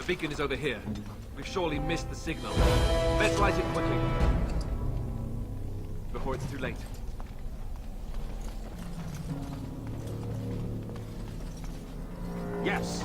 The beacon is over here. We've surely missed the signal. Let's light it quickly. Before it's too late. Yes!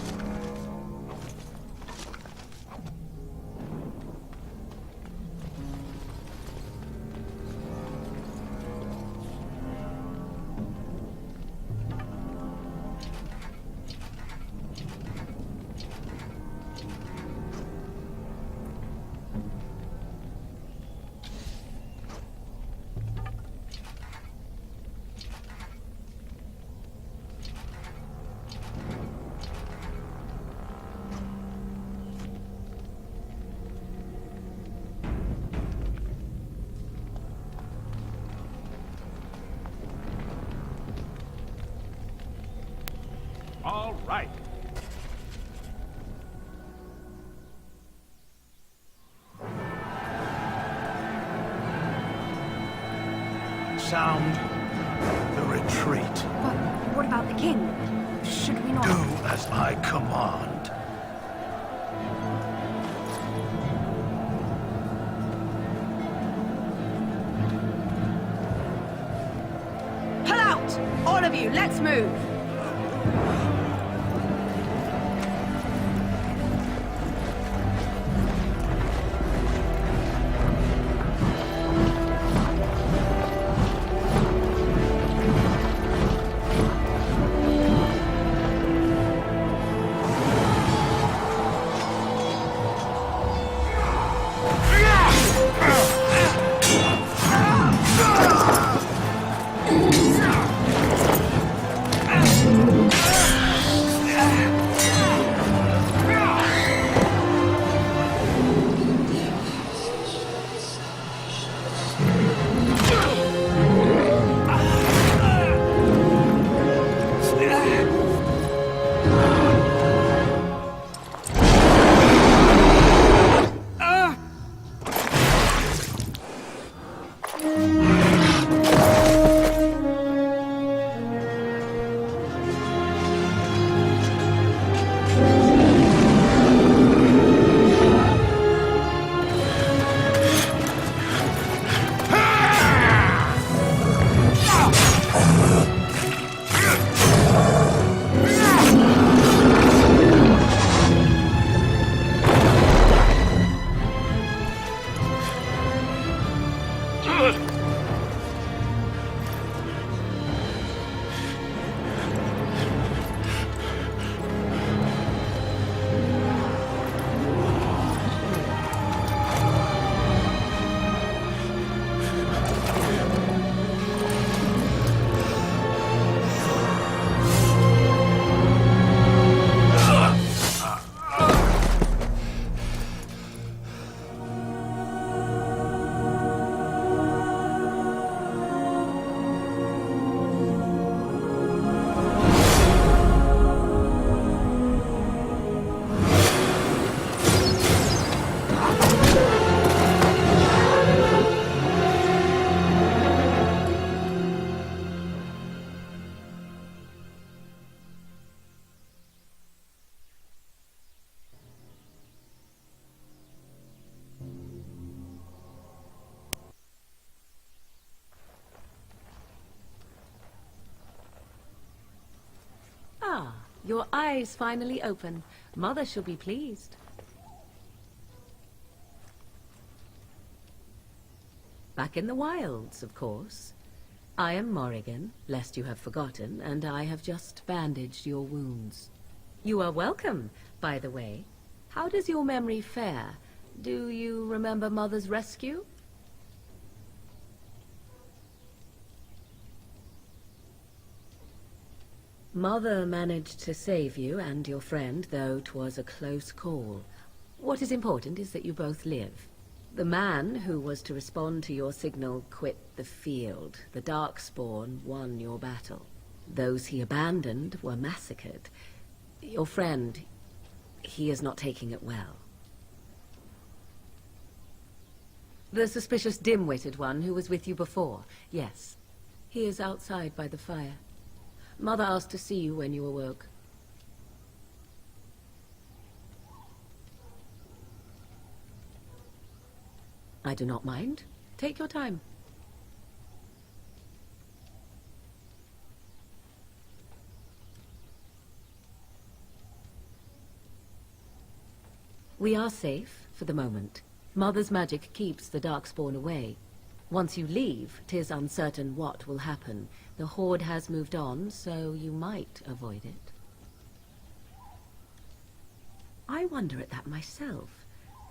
All right. Sound the retreat. But what about the king? Should we not... Do as I command. Pull out! All of you, let's move! your eyes finally open. Mother shall be pleased. Back in the wilds, of course. I am Morrigan, lest you have forgotten, and I have just bandaged your wounds. You are welcome, by the way. How does your memory fare? Do you remember Mother's rescue? Mother managed to save you and your friend, though 'twas a close call. What is important is that you both live. The man who was to respond to your signal quit the field. The Darkspawn won your battle. Those he abandoned were massacred. Your friend, he is not taking it well. The suspicious dim-witted one who was with you before, yes. He is outside by the fire. Mother asked to see you when you awoke. I do not mind. Take your time. We are safe, for the moment. Mother's magic keeps the Darkspawn away. Once you leave, 'tis uncertain what will happen. The Horde has moved on, so you might avoid it. I wonder at that myself.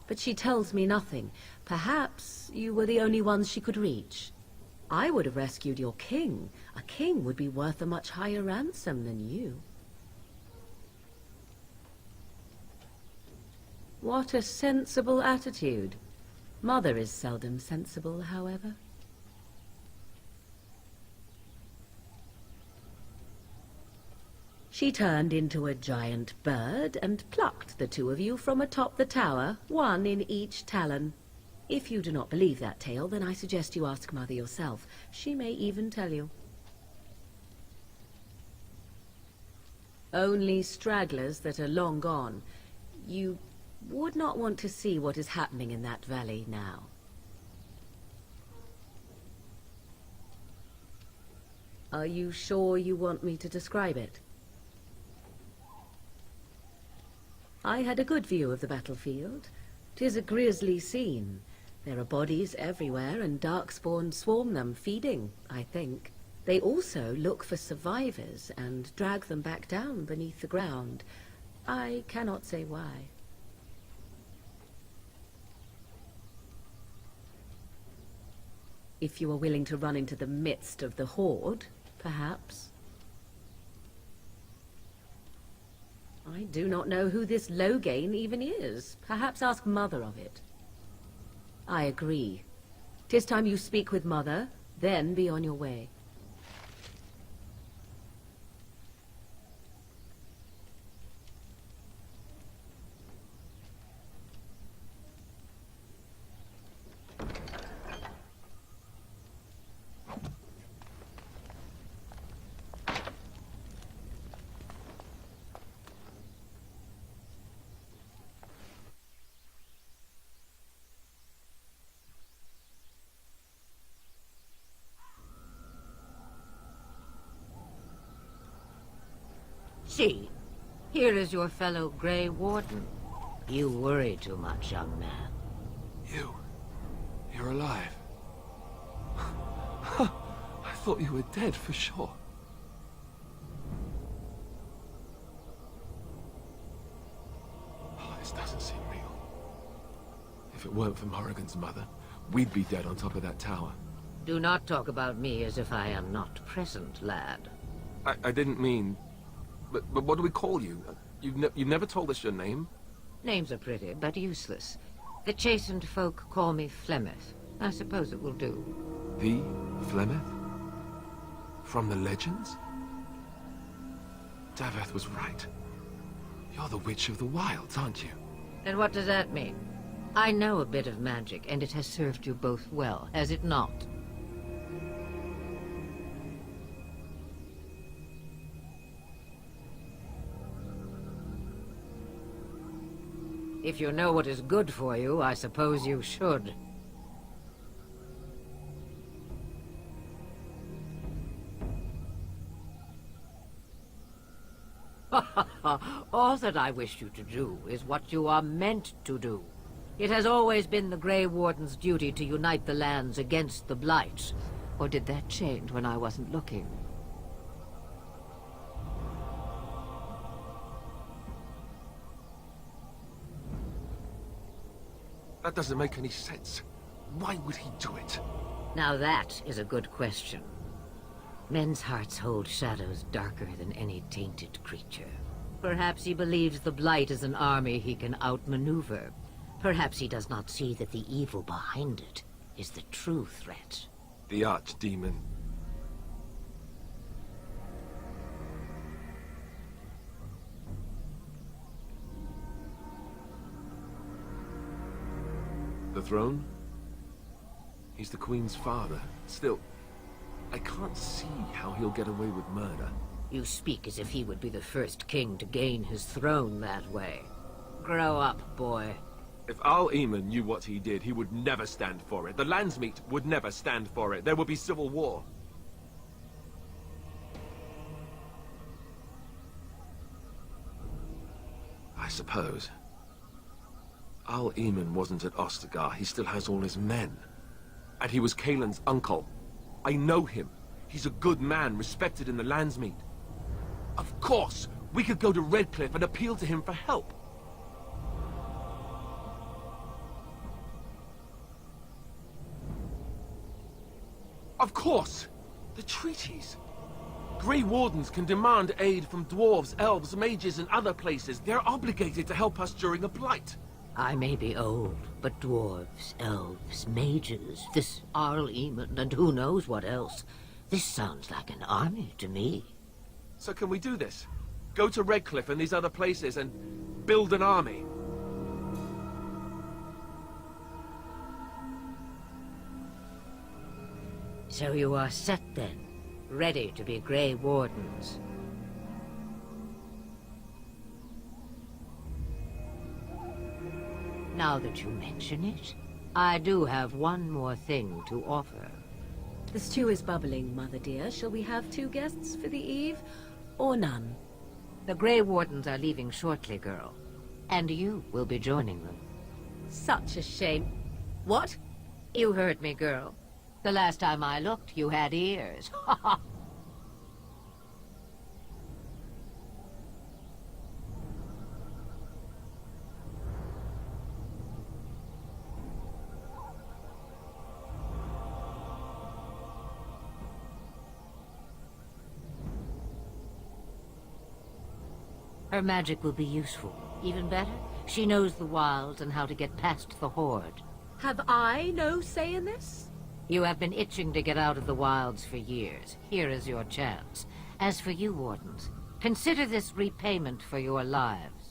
But she tells me nothing. Perhaps you were the only ones she could reach. I would have rescued your king. A king would be worth a much higher ransom than you. What a sensible attitude. Mother is seldom sensible, however. She turned into a giant bird and plucked the two of you from atop the tower, one in each talon. If you do not believe that tale, then I suggest you ask Mother yourself. She may even tell you. Only stragglers that are long gone. You would not want to see what is happening in that valley now. Are you sure you want me to describe it? I had a good view of the battlefield. 'Tis a grisly scene. There are bodies everywhere, and Darkspawn swarm them, feeding, I think. They also look for survivors and drag them back down beneath the ground. I cannot say why. If you are willing to run into the midst of the Horde, perhaps. I do not know who this Loghain even is. Perhaps ask Mother of it. I agree. 'Tis time you speak with Mother, then be on your way. See, here is your fellow Grey Warden. You worry too much, young man. You're alive. I thought you were dead for sure. Oh, this doesn't seem real. If it weren't for Morrigan's mother, we'd be dead on top of that tower. Do not talk about me as if I am not present, lad. I didn't mean... But what do we call you? You've never told us your name? Names are pretty, but useless. The chastened folk call me Flemeth. I suppose it will do. The Flemeth? From the legends? Daveth was right. You're the Witch of the Wilds, aren't you? And what does that mean? I know a bit of magic, and it has served you both well, has it not? If you know what is good for you, I suppose you should. All that I wish you to do is what you are meant to do. It has always been the Grey Warden's duty to unite the lands against the Blight. Or did that change when I wasn't looking? That doesn't make any sense. Why would he do it? Now that is a good question. Men's hearts hold shadows darker than any tainted creature. Perhaps he believes the Blight is an army he can outmaneuver. Perhaps he does not see that the evil behind it is the true threat. The archdemon. The throne? He's the Queen's father. Still, I can't see how he'll get away with murder. You speak as if he would be the first king to gain his throne that way. Grow up, boy. If Al-Eman knew what he did, he would never stand for it. The Landsmeet would never stand for it. There would be civil war. I suppose. Al-Eman wasn't at Ostagar. He still has all his men. And he was Kaelin's uncle. I know him. He's a good man, respected in the Landsmeet. Of course, we could go to Redcliffe and appeal to him for help. Of course! The treaties! Grey Wardens can demand aid from dwarves, elves, mages, and other places. They're obligated to help us during a blight. I may be old, but dwarves, elves, mages, this Arl-Eamon, and who knows what else. This sounds like an army to me. So can we do this? Go to Redcliffe and these other places and build an army? So you are set then, ready to be Grey Wardens. Now that you mention it, I do have one more thing to offer. The stew is bubbling, Mother dear. Shall we have 2 guests for the eve, or none? The Grey Wardens are leaving shortly, girl. And you will be joining them. Such a shame. What? You heard me, girl. The last time I looked, you had ears. Ha ha! Her magic will be useful. Even better, she knows the wilds and how to get past the Horde. Have I no say in this? You have been itching to get out of the wilds for years. Here is your chance. As for you, Wardens, consider this repayment for your lives.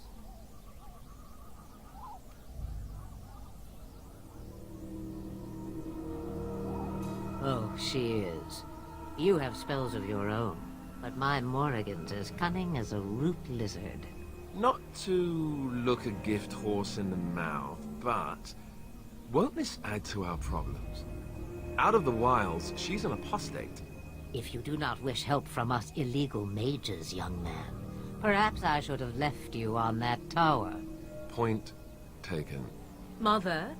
Oh, she is. You have spells of your own, but my Morrigan's as cunning as a root lizard. Not to look a gift horse in the mouth, but won't this add to our problems? Out of the wilds, she's an apostate. If you do not wish help from us illegal mages, young man, perhaps I should have left you on that tower. Point taken. Mother,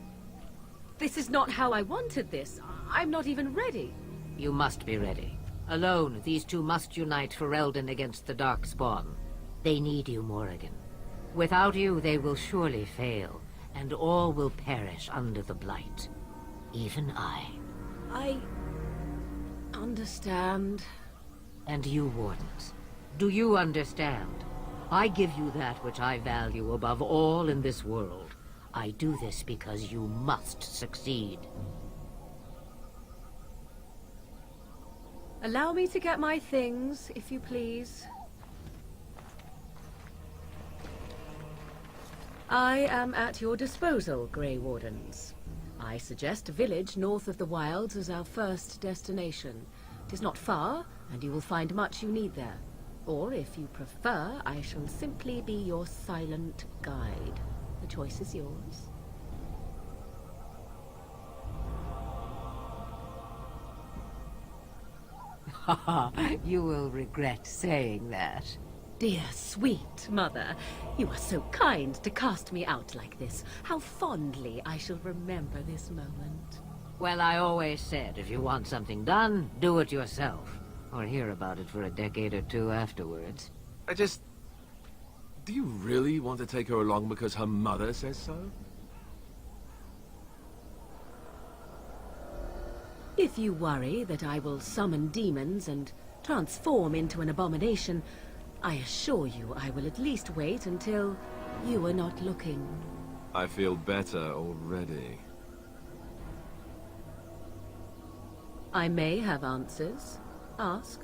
this is not how I wanted this. I'm not even ready. You must be ready. Alone, these two must unite Ferelden against the Darkspawn. They need you, Morrigan. Without you, they will surely fail, and all will perish under the Blight. Even I. I understand. And you, Wardens, do you understand? I give you that which I value above all in this world. I do this because you must succeed. Allow me to get my things, if you please. I am at your disposal, Grey Wardens. I suggest a village north of the wilds as our first destination. It is not far, and you will find much you need there. Or, if you prefer, I shall simply be your silent guide. The choice is yours. You will regret saying that. Dear, sweet mother, you are so kind to cast me out like this. How fondly I shall remember this moment. Well, I always said, if you want something done, do it yourself. Or hear about it for a decade or two afterwards. Do you really want to take her along because her mother says so? If you worry that I will summon demons and transform into an abomination, I assure you I will at least wait until you are not looking. I feel better already. I may have answers. Ask.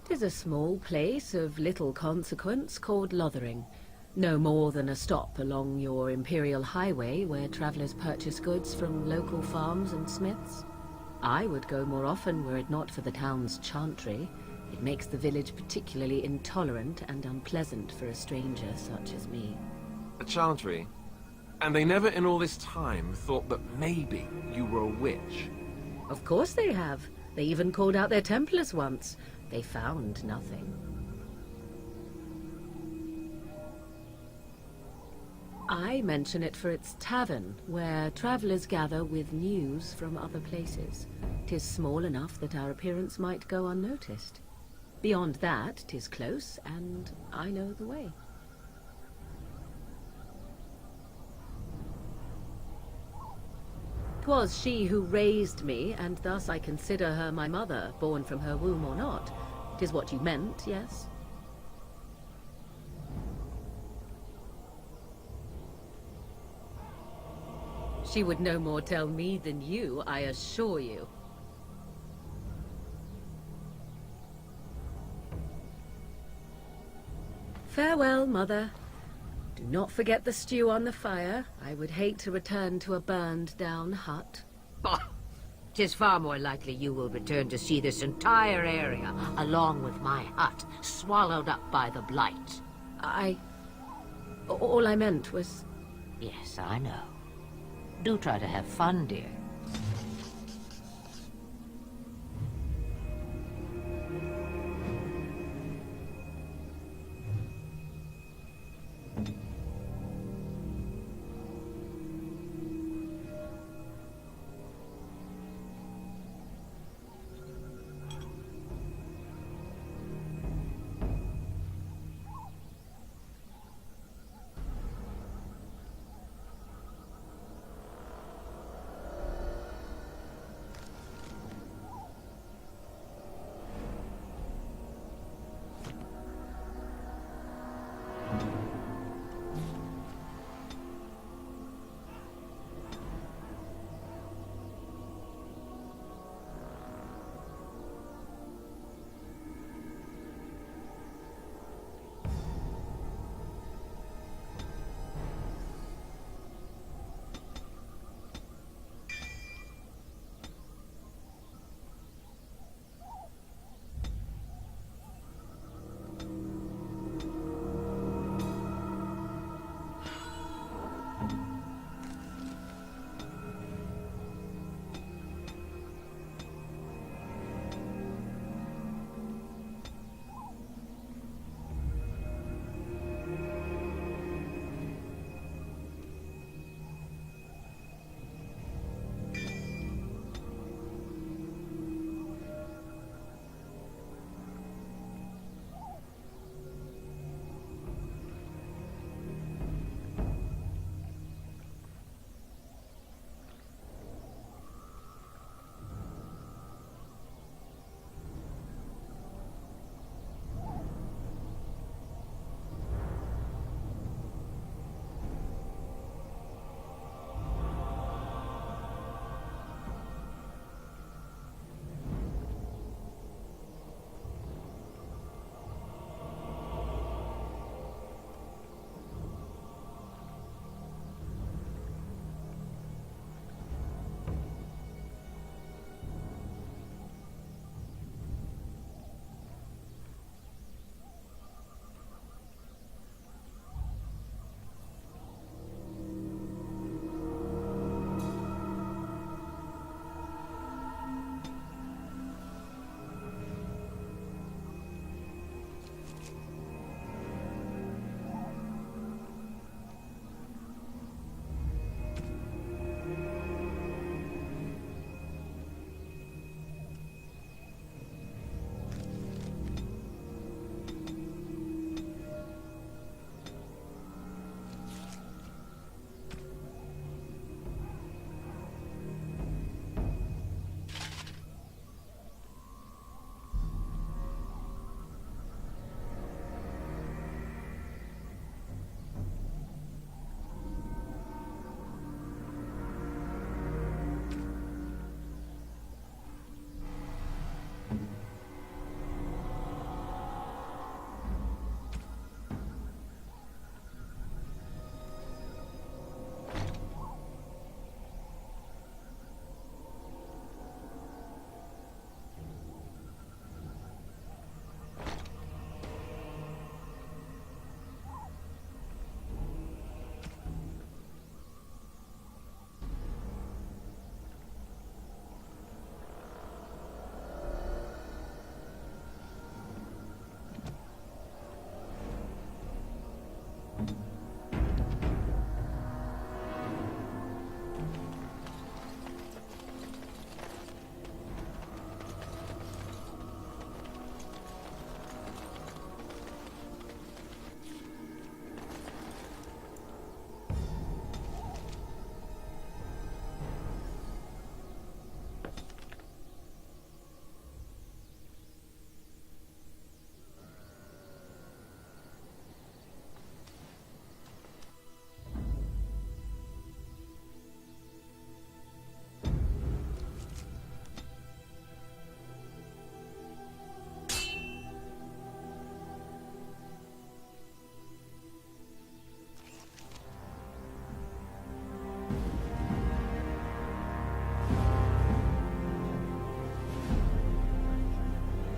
Tis a small place of little consequence called Lothering. No more than a stop along your Imperial Highway where travelers purchase goods from local farms and smiths. I would go more often were it not for the town's chantry. It makes the village particularly intolerant and unpleasant for a stranger such as me. A chantry? And they never in all this time thought that maybe you were a witch? Of course they have. They even called out their Templars once. They found nothing. I mention it for its tavern, where travelers gather with news from other places. 'Tis small enough that our appearance might go unnoticed. Beyond that, 'tis close, and I know the way. 'Twas she who raised me, and thus I consider her my mother, born from her womb or not. 'Tis what you meant, yes? She would no more tell me than you, I assure you. Farewell, Mother. Do not forget the stew on the fire. I would hate to return to a burned-down hut. Bah! 'Tis far more likely you will return to see this entire area, along with my hut, swallowed up by the blight. All I meant was... Yes, I know. Do try to have fun, dear.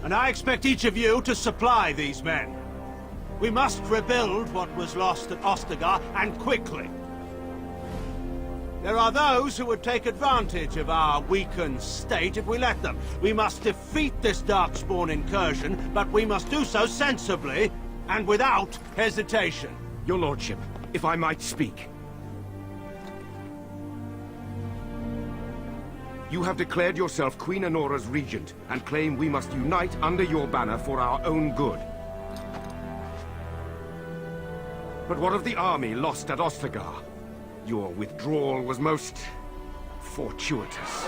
And I expect each of you to supply these men. We must rebuild what was lost at Ostagar, and quickly. There are those who would take advantage of our weakened state if we let them. We must defeat this Darkspawn incursion, but we must do so sensibly and without hesitation. Your lordship, if I might speak. You have declared yourself Queen Honora's regent, and claim we must unite under your banner for our own good. But what of the army lost at Ostagar? Your withdrawal was most fortuitous.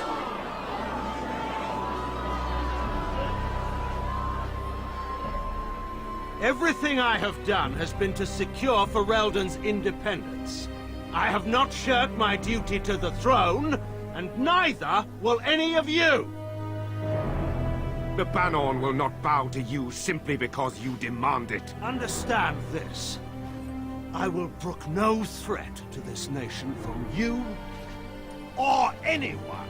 Everything I have done has been to secure Ferelden's independence. I have not shirked my duty to the throne, and neither will any of you! The Banon will not bow to you simply because you demand it. Understand this. I will brook no threat to this nation from you or anyone.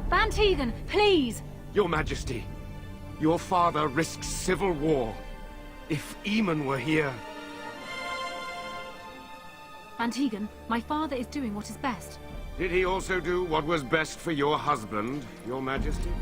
Van Tegan, please! Your Majesty, your father risks civil war. If Eamon were here... Van Tegan, my father is doing what is best. Did he also do what was best for your husband, Your Majesty?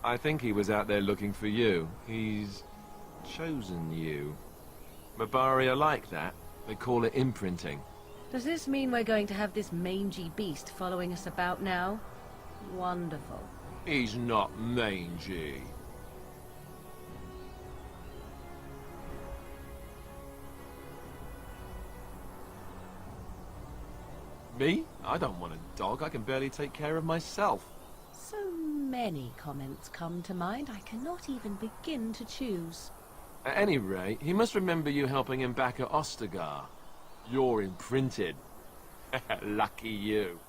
I think he was out there looking for you. He's chosen you. Mabari are like that. They call it imprinting. Does this mean we're going to have this mangy beast following us about now? Wonderful. He's not mangy. Me? I don't want a dog. I can barely take care of myself. So many comments come to mind, I cannot even begin to choose. At any rate, he must remember you helping him back at Ostagar. You're imprinted. Lucky you.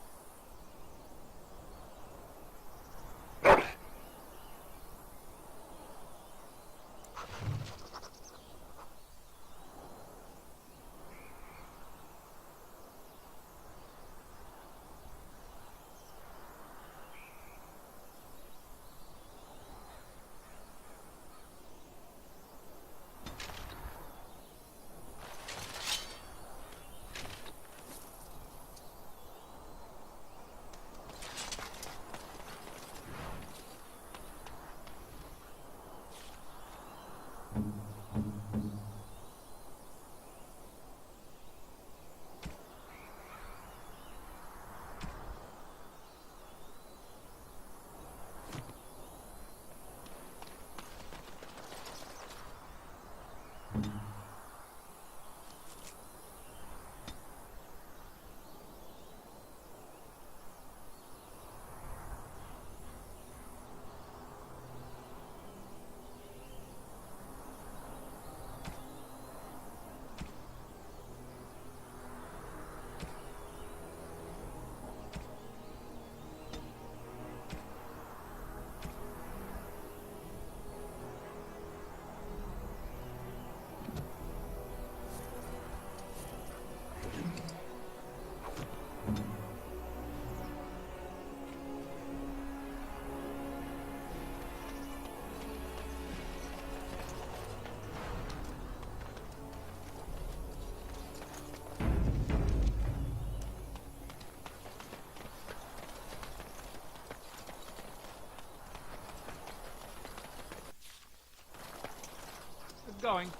Going.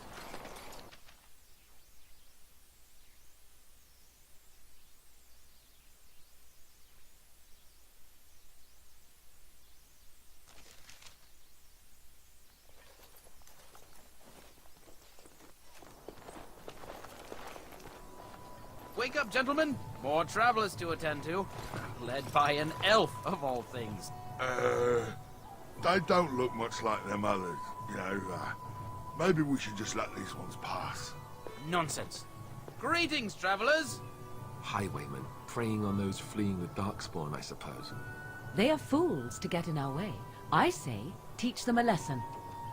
Wake up, gentlemen. More travelers to attend to. Led by an elf, of all things. They don't look much like them others, you know. Maybe we should just let these ones pass. Nonsense. Greetings, travelers. Highwaymen, preying on those fleeing the Darkspawn, I suppose. They are fools to get in our way. I say, teach them a lesson.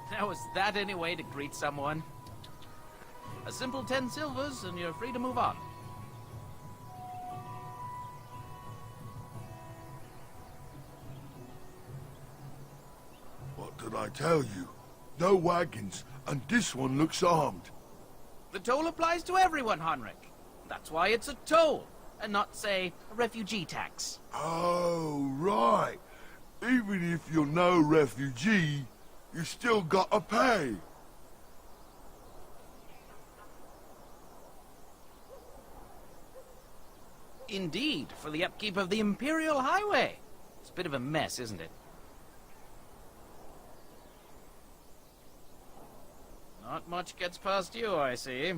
Now, is that any way to greet someone? A simple 10 silvers, and you're free to move on. What did I tell you? No wagons, and this one looks armed. The toll applies to everyone, Henrik. That's why it's a toll, and not, say, a refugee tax. Oh, right. Even if you're no refugee, you still gotta pay. Indeed, for the upkeep of the Imperial Highway. It's a bit of a mess, isn't it? Not much gets past you, I see.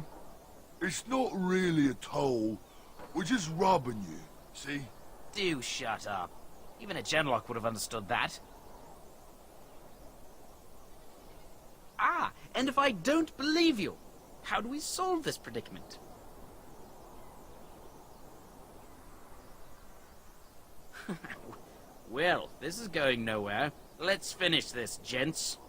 It's not really a toll. We're just robbing you, see? Do shut up. Even a Genlock would have understood that. Ah, and if I don't believe you, how do we solve this predicament? Well, this is going nowhere. Let's finish this, gents.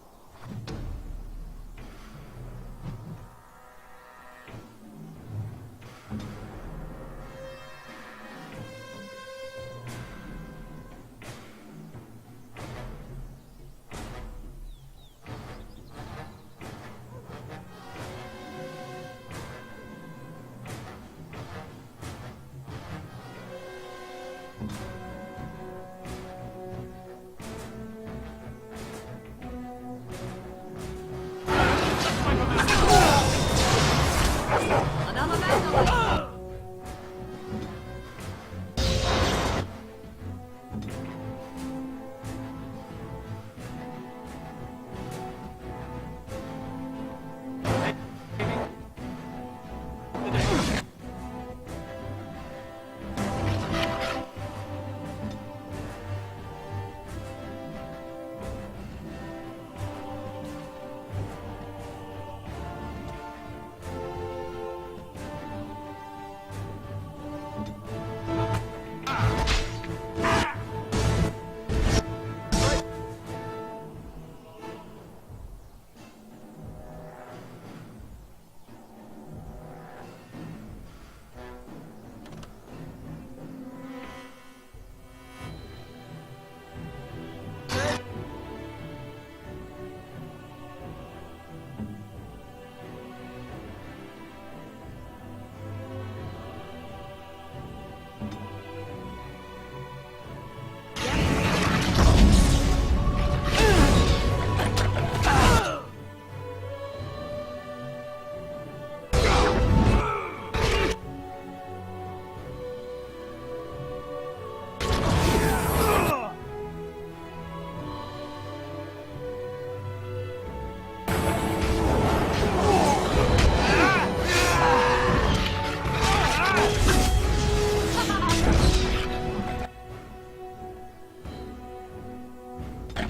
All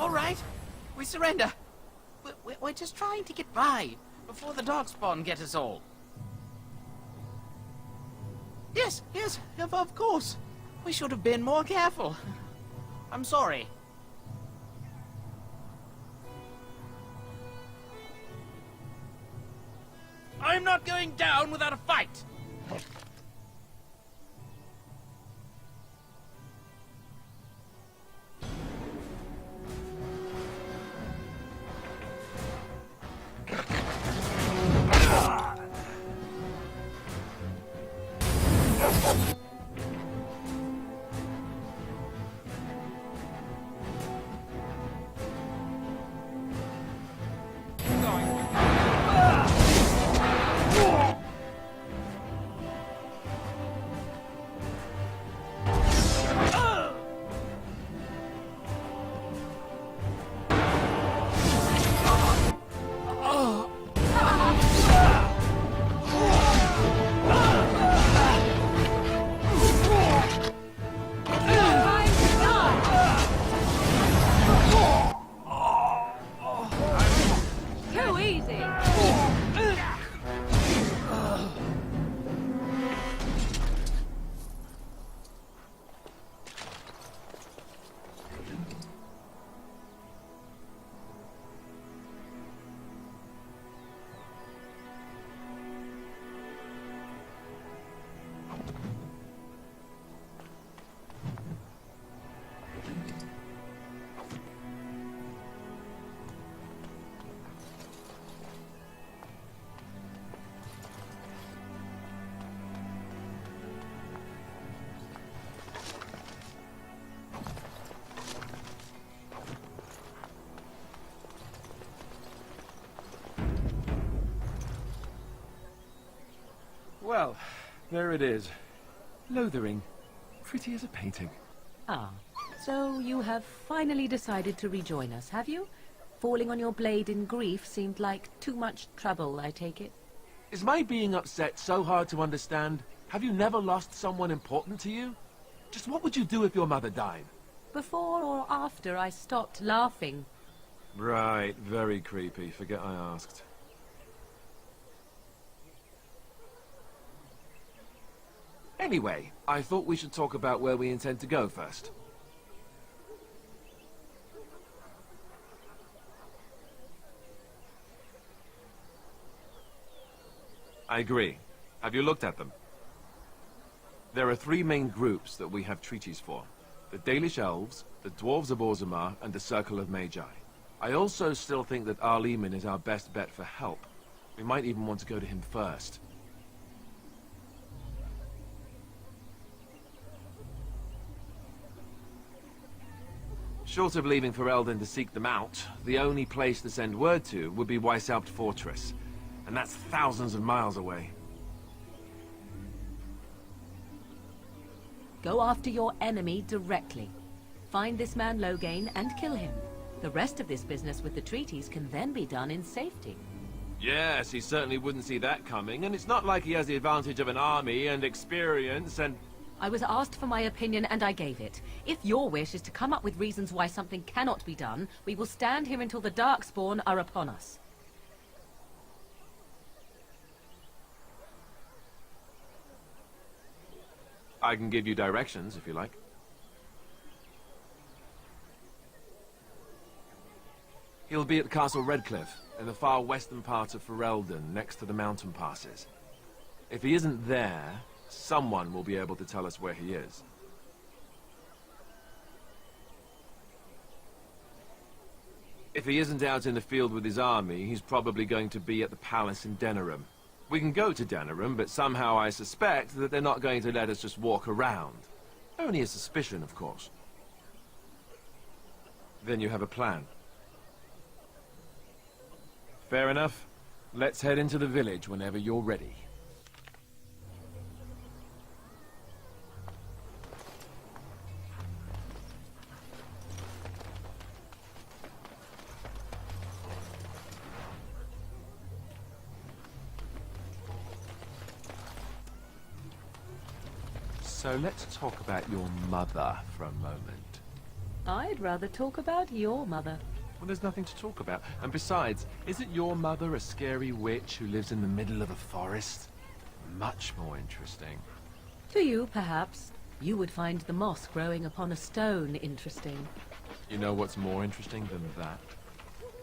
right, we surrender. We're just trying to get by before the darkspawn get us all. Yes, of course. We should have been more careful. I'm sorry. I'm not going down without a fight. Too easy! Well, there it is. Lothering. Pretty as a painting. Ah, so you have finally decided to rejoin us, have you? Falling on your blade in grief seemed like too much trouble, I take it. Is my being upset so hard to understand? Have you never lost someone important to you? Just what would you do if your mother died? Before or after I stopped laughing. Right, very creepy. Forget I asked. Anyway, I thought we should talk about where we intend to go first. I agree. Have you looked at them? There are three main groups that we have treaties for. The Dalish Elves, the Dwarves of Orzammar, and the Circle of Magi. I also still think that Arleman is our best bet for help. We might even want to go to him first. Short of leaving Ferelden to seek them out, the only place to send word to would be Weishaupt Fortress. And that's thousands of miles away. Go after your enemy directly. Find this man Loghain and kill him. The rest of this business with the treaties can then be done in safety. Yes, he certainly wouldn't see that coming, and it's not like he has the advantage of an army and experience and... I was asked for my opinion and I gave it. If your wish is to come up with reasons why something cannot be done, we will stand here until the Darkspawn are upon us. I can give you directions, if you like. He'll be at Castle Redcliffe, in the far western part of Ferelden, next to the mountain passes. If he isn't there, someone will be able to tell us where he is. If he isn't out in the field with his army, he's probably going to be at the palace in Denerim. We can go to Denerim, but somehow I suspect that they're not going to let us just walk around. Only a suspicion, of course. Then you have a plan. Fair enough. Let's head into the village whenever you're ready. So let's talk about your mother for a moment. I'd rather talk about your mother. Well, there's nothing to talk about. And besides, isn't your mother a scary witch who lives in the middle of a forest? Much more interesting. To you, perhaps. You would find the moss growing upon a stone interesting. You know what's more interesting than that?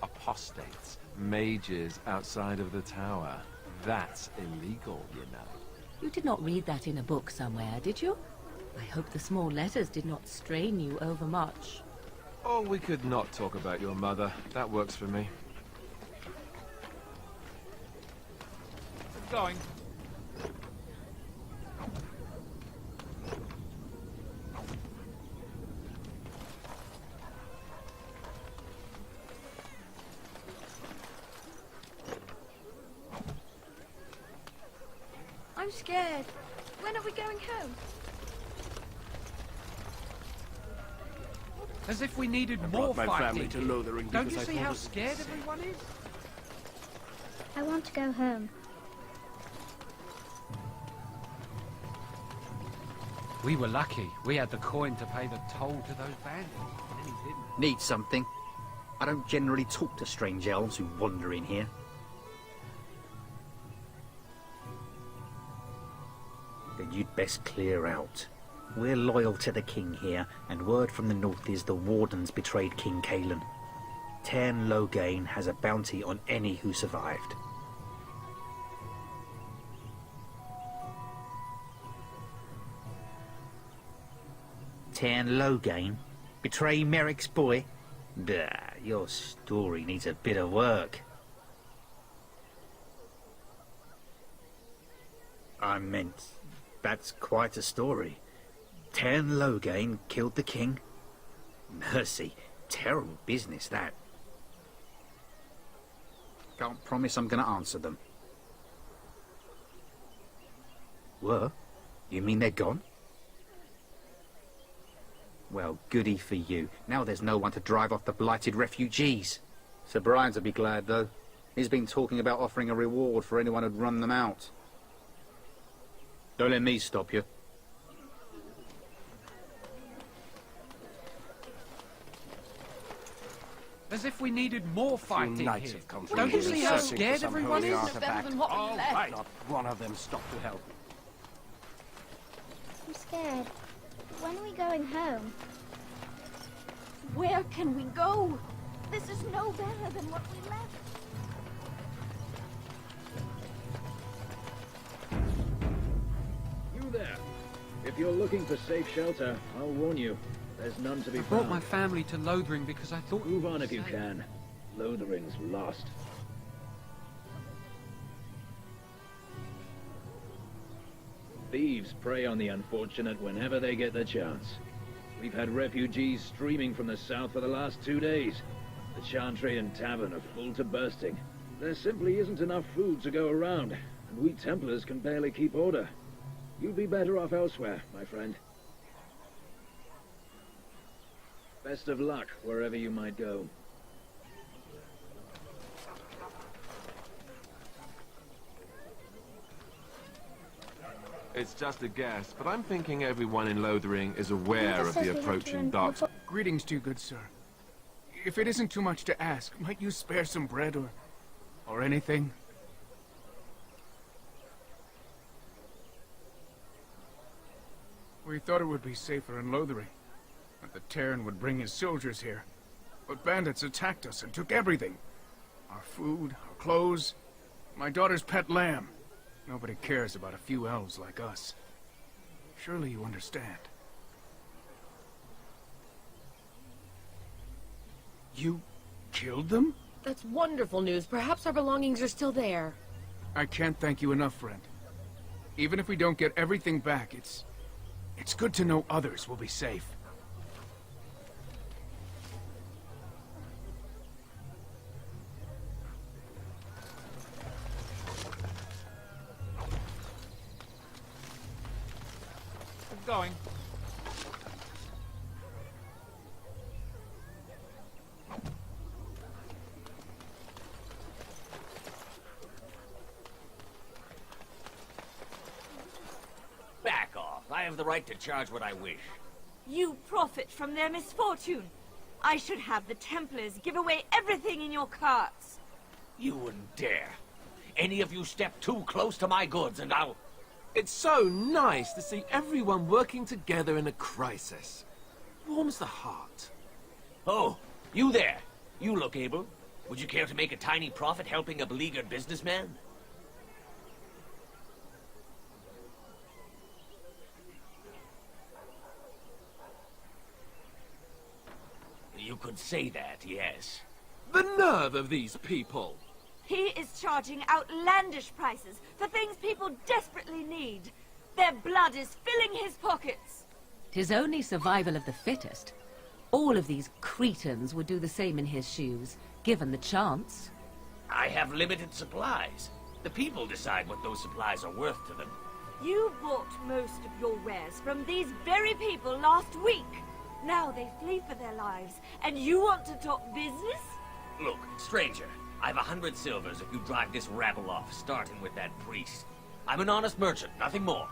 Apostates, mages outside of the tower. That's illegal, you know. You did not read that in a book somewhere, did you? I hope the small letters did not strain you overmuch. Oh, we could not talk about your mother. That works for me. Going. I'm scared. When are we going home? As if we needed more fighting. Don't you see how scared everyone is? I want to go home. We were lucky. We had the coin to pay the toll to those bandits. And he didn't. Need something? I don't generally talk to strange elves who wander in here. Then you'd best clear out. We're loyal to the king here, and word from the north is the wardens betrayed King Kalen. Tairn Loghain has a bounty on any who survived. Tairn Loghain? Betray Merrick's boy? Bah, your story needs a bit of work. I meant, that's quite a story. Tairn Loghain killed the king? Mercy, terrible business, that. Can't promise I'm gonna answer them. Were? You mean they're gone? Well, goody for you. Now there's no one to drive off the blighted refugees. Sir Brian'll be glad, though. He's been talking about offering a reward for anyone who'd run them out. Don't let me stop you. As if we needed more fighting knights here. have come Don't you through see how searching for scared some everyone holy is? artifact. All right. Not one of them stopped to help. I'm scared. When are we going home? Where can we go? This is no better than what we left. You there. If you're looking for safe shelter, I'll warn you. There's none to be I found. brought my family to Lothering because I thought... Move on if you can. Lothering's lost. Thieves prey on the unfortunate whenever they get the chance. We've had refugees streaming from the south for the last 2 days. The Chantry and Tavern are full to bursting. There simply isn't enough food to go around, and we Templars can barely keep order. You'd be better off elsewhere, my friend. Best of luck wherever you might go. It's just a guess, but I'm thinking everyone in Lothering is aware of the approaching dark... Greetings to you, good sir. If it isn't too much to ask, might you spare some bread or anything? We thought it would be safer in Lothering, that the Terran would bring his soldiers here. But bandits attacked us and took everything. Our food, our clothes, my daughter's pet lamb. Nobody cares about a few elves like us. Surely you understand. You killed them? That's wonderful news. Perhaps our belongings are still there. I can't thank you enough, friend. Even if we don't get everything back, it's good to know others will be safe. Going. Back off. I have the right to charge what I wish. You profit from their misfortune. I should have the Templars give away everything in your carts. You wouldn't dare. Any of you step too close to my goods and I'll... It's so nice to see everyone working together in a crisis. Warms the heart. Oh, you there. You look able. Would you care to make a tiny profit helping a beleaguered businessman? You could say that, yes. The nerve of these people! He is charging outlandish prices for things people desperately need. Their blood is filling his pockets. 'Tis only survival of the fittest. All of these cretins would do the same in his shoes, given the chance. I have limited supplies. The people decide what those supplies are worth to them. You bought most of your wares from these very people last week. Now they flee for their lives, and you want to talk business? Look, stranger, I've 100 silvers if you drive this rabble off, starting with that priest. I'm an honest merchant, nothing more.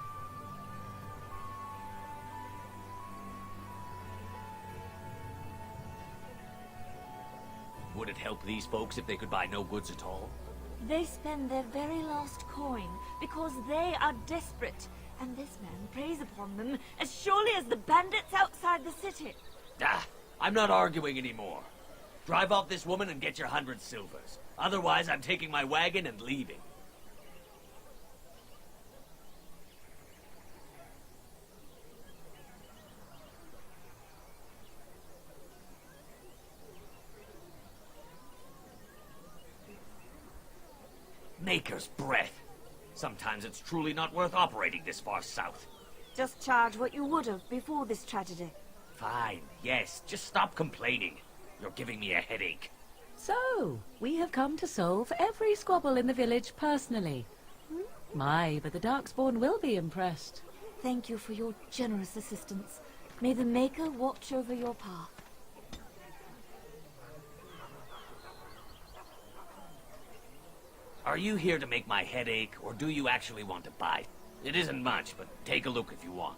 Would it help these folks if they could buy no goods at all? They spend their very last coin because they are desperate, and this man preys upon them as surely as the bandits outside the city. Ah, I'm not arguing anymore. Drive off this woman and get your 100 silvers. Otherwise, I'm taking my wagon and leaving. Maker's breath. Sometimes it's truly not worth operating this far south. Just charge what you would have before this tragedy. Fine, yes. Just stop complaining. You're giving me a headache. So, we have come to solve every squabble in the village personally. My, but the Darkspawn will be impressed. Thank you for your generous assistance. May the Maker watch over your path. Are you here to make my head ache, or do you actually want to buy? It isn't much, but take a look if you want.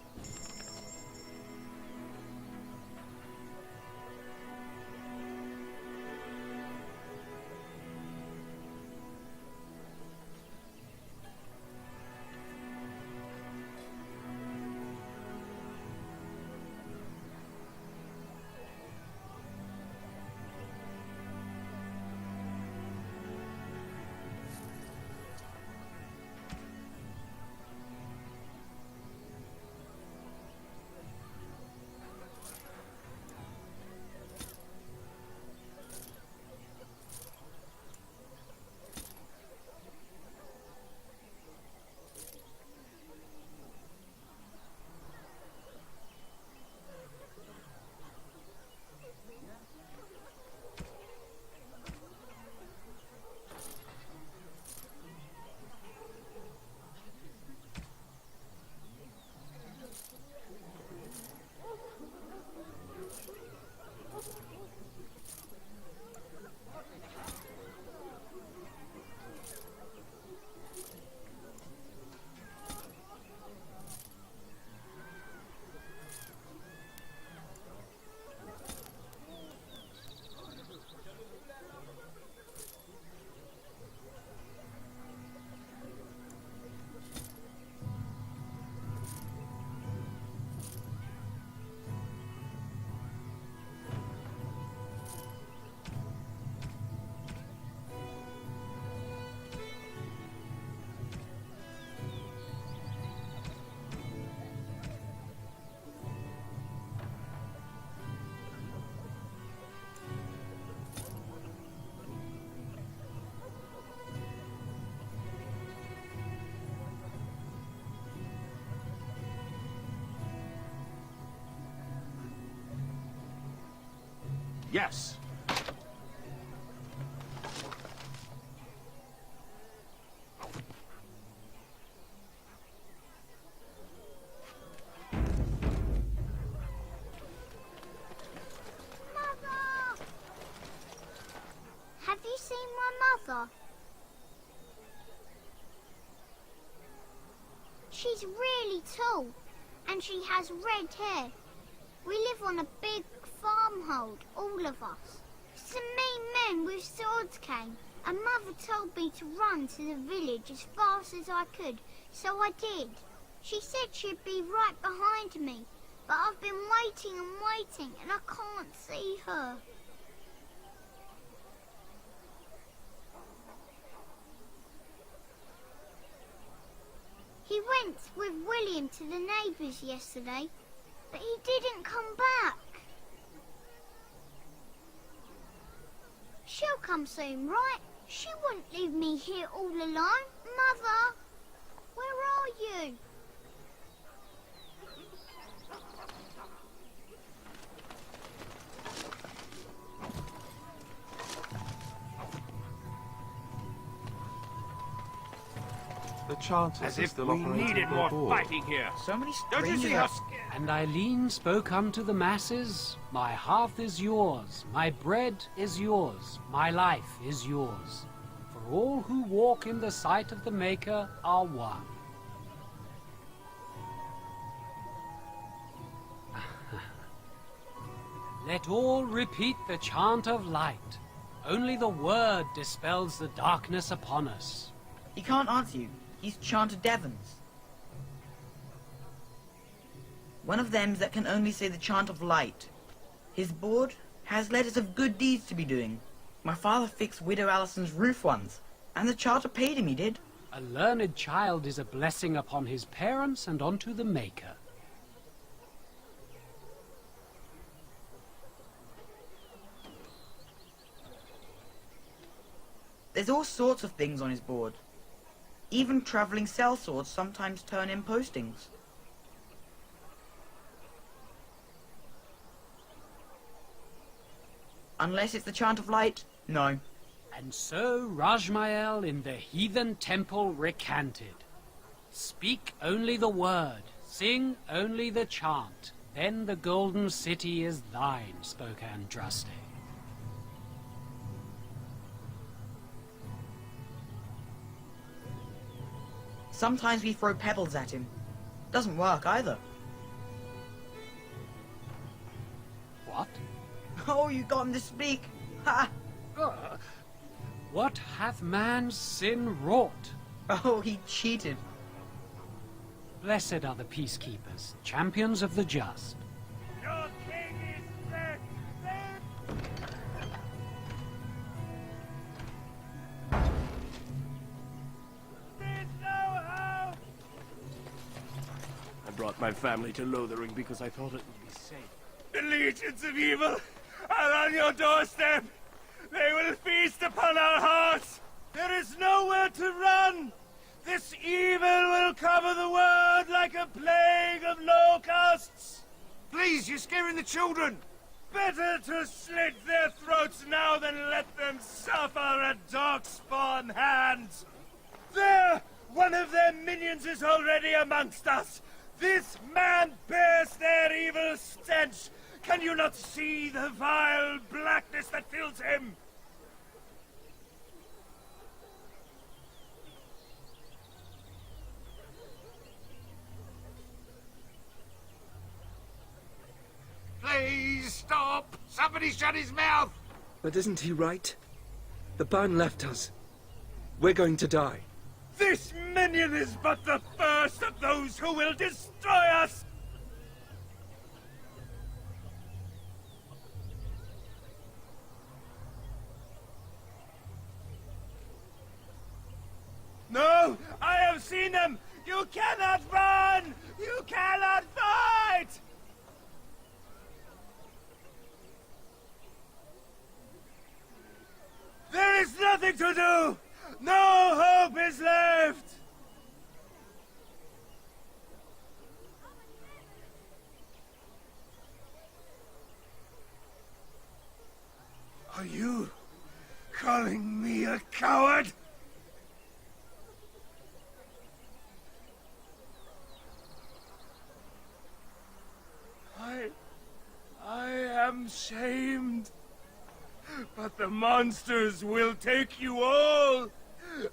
Yes. Have you seen my mother? She's really tall, and she has red hair. We live on a big farmhold, all of us. Some mean men with swords came, and Mother told me to run to the village as fast as I could, so I did. She said she'd be right behind me, but I've been waiting and waiting, and I can't see her. He went with William to the neighbours yesterday, but he didn't come back. She'll come soon, right? She wouldn't leave me here all alone. Mother, where are you? The Chanters As are if still we operating needed their more board. fighting here. So many Don't you see how strangers. And Eileen spoke unto the masses, my hearth is yours, my bread is yours, my life is yours. For all who walk in the sight of the Maker are one. Let all repeat the chant of light. Only the word dispels the darkness upon us. He can't answer you. He's chanted Devons. One of them's that can only say the chant of light. His board has letters of good deeds to be doing. My father fixed Widow Allison's roof once, and the charter paid him, he did. A learned child is a blessing upon his parents and unto the Maker. There's all sorts of things on his board. Even travelling sellswords sometimes turn in postings. Unless it's the chant of light, no. And so Rajmael in the heathen temple recanted. Speak only the word, sing only the chant, then the golden city is thine, spoke Andraste. Sometimes we throw pebbles at him. Doesn't work either. What? Oh, you got him to speak. Ha! What hath man's sin wrought? Oh, he cheated. Blessed are the peacekeepers, champions of the just. Your king is dead. There's no hope. I brought my family to Lothering because I thought it would be safe. The legions of evil are on your doorstep. They will feast upon our hearts. There is nowhere to run. This evil will cover the world like a plague of locusts. Please, you're scaring the children. Better to slit their throats now than let them suffer at darkspawn hands. There! One of their minions is already amongst us. This man bears their evil stench. Can you not see the vile blackness that fills him? Please stop! Somebody shut his mouth! But isn't he right? The ban left us. We're going to die. This minion is but the first of those who will destroy us! No! I have seen them! You cannot run! You cannot fight! There is nothing to do! No hope is left! Are you calling me a coward? I am shamed. But the monsters will take you all!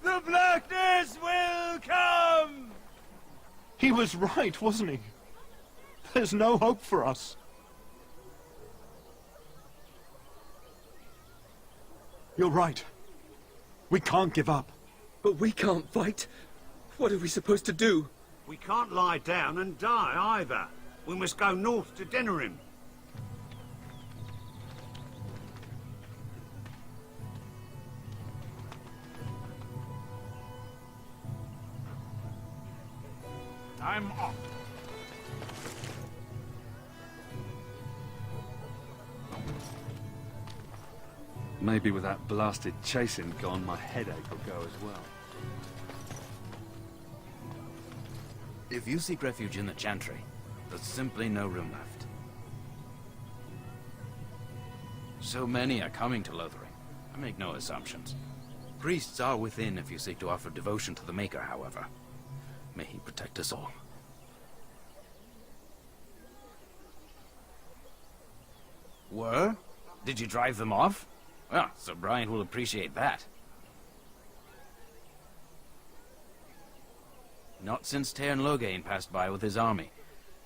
The blackness will come! He was right, wasn't he? There's no hope for us. You're right. We can't give up. But we can't fight. What are we supposed to do? We can't lie down and die either. We must go north to Denerim. I'm off. Maybe with that blasted chasing gone, my headache will go as well. If you seek refuge in the Chantry, there's simply no room left. So many are coming to Lothering. I make no assumptions. Priests are within if you seek to offer devotion to the Maker, however. May he protect us all. Were? Did you drive them off? Well, Sir Brian will appreciate that. Not since Tairn Loghain passed by with his army.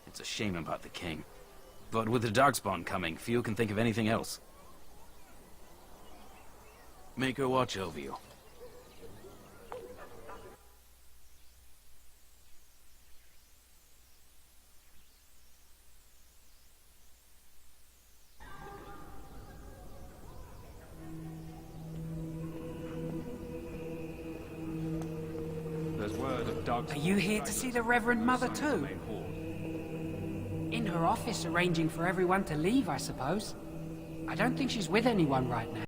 It's a shame about the king. But with the Darkspawn coming, few can think of anything else. Make her watch over you. Are you here to see the Reverend Mother too? In her office arranging for everyone to leave, I suppose. I don't think she's with anyone right now.